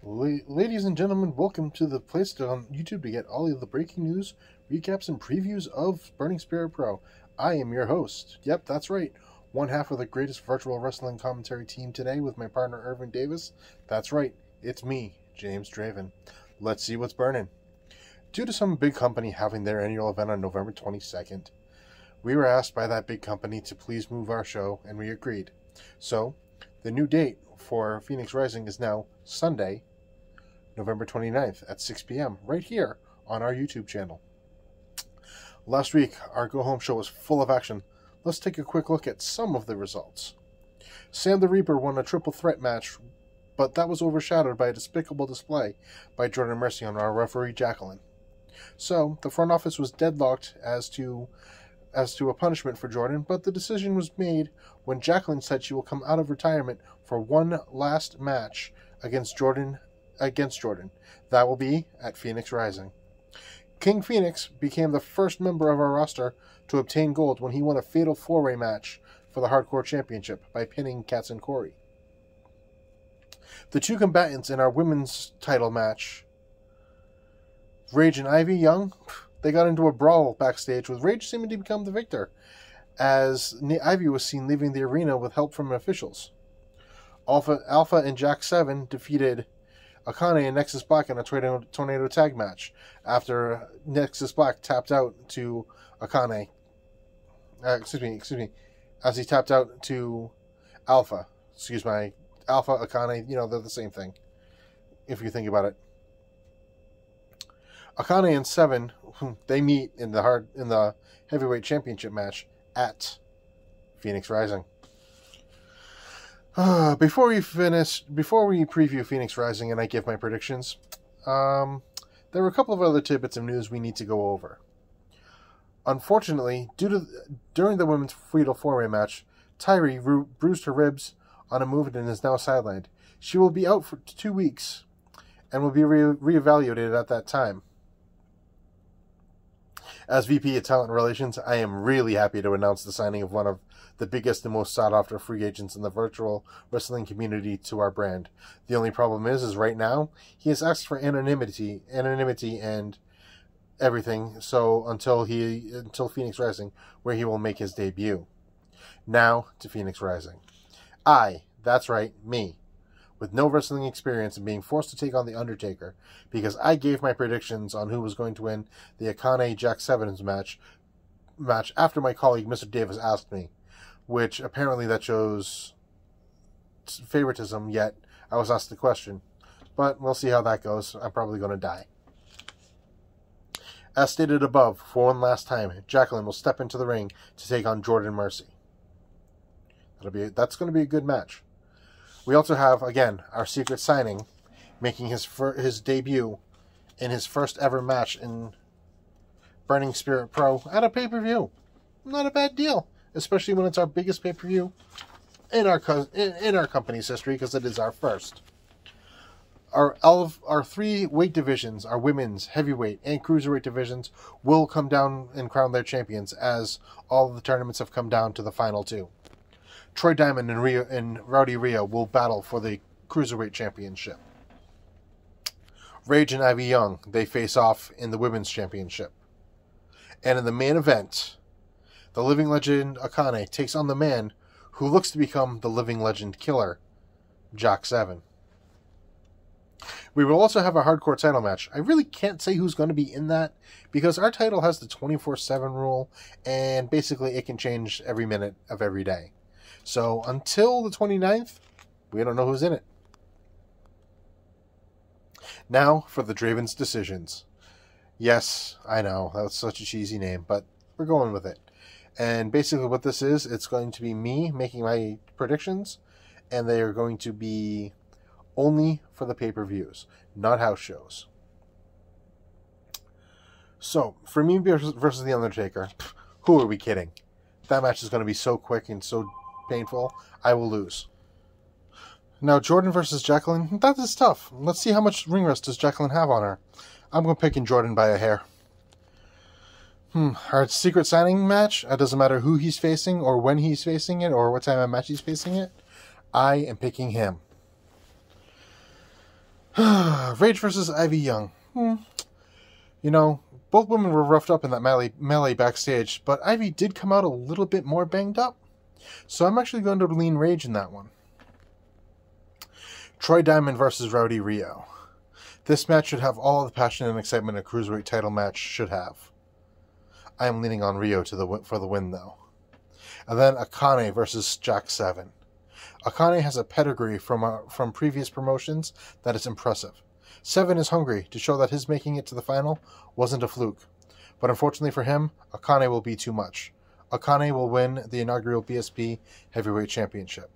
Ladies and gentlemen, welcome to the place on YouTube to get all of the breaking news, recaps, and previews of Burning Spirit Pro. I am your host. Yep, that's right. One half of the greatest virtual wrestling commentary team today with my partner Irvin Davis. That's right, it's me, James Draven. Let's see what's burning. Due to some big company having their annual event on November 22nd, we were asked by that big company to please move our show, and we agreed. So, the new date for Phoenix Rising is now Sunday, November 29th at 6 p.m. right here on our YouTube channel. Last week, our go-home show was full of action. Let's take a quick look at some of the results. Sam the Reaper won a triple threat match, but that was overshadowed by a despicable display by Jordan Mercy on our referee Jacqueline. So, the front office was deadlocked as to a punishment for Jordan, but the decision was made when Jacqueline said she will come out of retirement for one last match against Jordan. That will be at Phoenix Rising. King Phoenix became the first member of our roster to obtain gold when he won a fatal four-way match for the Hardcore Championship by pinning Katz and Corey. The two combatants in our women's title match, Rage and Ivy Young, they got into a brawl backstage, with Rage seeming to become the victor, as Ivy was seen leaving the arena with help from officials. Alpha and Jack 7 defeated Akane and Nexus Black in a tornado tag match after Nexus Black tapped out to Akane. Excuse me. As he tapped out to Alpha. Alpha, Akane, they're the same thing, if you think about it. Akane and 7, they meet in the heavyweight championship match at Phoenix Rising. Before we preview Phoenix Rising and I give my predictions, there were a couple of other tidbits of news we need to go over. Unfortunately, during the women's fatal four-way match, Tyree bruised her ribs on a move and is now sidelined. She will be out for 2 weeks and will be reevaluated at that time. As VP of Talent Relations, I am really happy to announce the signing of one of the biggest and most sought-after free agents in the virtual wrestling community to our brand. The only problem is right now, he has asked for anonymity and everything, so until Phoenix Rising, where he will make his debut. Now to Phoenix Rising. That's right, me, with no wrestling experience and being forced to take on The Undertaker, because I gave my predictions on who was going to win the Akane Jack 7's match after my colleague Mr. Davis asked me, which apparently that shows favoritism, yet I was asked the question. But we'll see how that goes. I'm probably going to die. As stated above, for one last time, Jacqueline will step into the ring to take on Jordan Mercy. That's going to be a good match. We also have, again, our secret signing, making his debut in his first ever match in Burning Spirit Pro at a pay-per-view. Not a bad deal, especially when it's our biggest pay-per-view in our company's history, because it is our first. Our three weight divisions, our women's, heavyweight, and cruiserweight divisions, will come down and crown their champions, as all of the tournaments have come down to the final two. Troy Diamond and Rowdy Rio will battle for the Cruiserweight Championship. Rage and Ivy Young, they face off in the Women's Championship. And in the main event, the Living Legend Akane takes on the man who looks to become the Living Legend Killer, Jack 7. We will also have a hardcore title match. I really can't say who's going to be in that, because our title has the 24/7 rule, and basically it can change every minute of every day. So, until the 29th, we don't know who's in it. Now, for the Draven's Decisions. Yes, I know, that was such a cheesy name, but we're going with it. And basically what this is, it's going to be me making my predictions, and they are going to be only for the pay-per-views, not house shows. So, for me versus The Undertaker, who are we kidding? That match is going to be so quick and so painful, I will lose. Now, Jordan versus Jacqueline, that is tough. Let's see how much ring rust does Jacqueline have on her. I'm going to pick in Jordan by a hair. Our secret signing match, it doesn't matter who he's facing, or when he's facing it, or what time of match he's facing it. I am picking him. Rage versus Ivy Young. You know, both women were roughed up in that melee backstage, but Ivy did come out a little bit more banged up. So I'm actually going to lean Rage in that one. Troy Diamond versus Rowdy Rio. This match should have all of the passion and excitement a cruiserweight title match should have. I am leaning on Rio for the win, though. And then Akane versus Jack 7. Akane has a pedigree from previous promotions that is impressive. 7 is hungry to show that his making it to the final wasn't a fluke. But unfortunately for him, Akane will be too much. Akane will win the inaugural BSP Heavyweight Championship.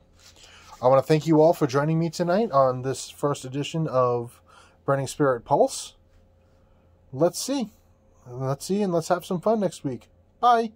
I want to thank you all for joining me tonight on this first edition of Burning Spirit Pulse. Let's see and let's have some fun next week. Bye.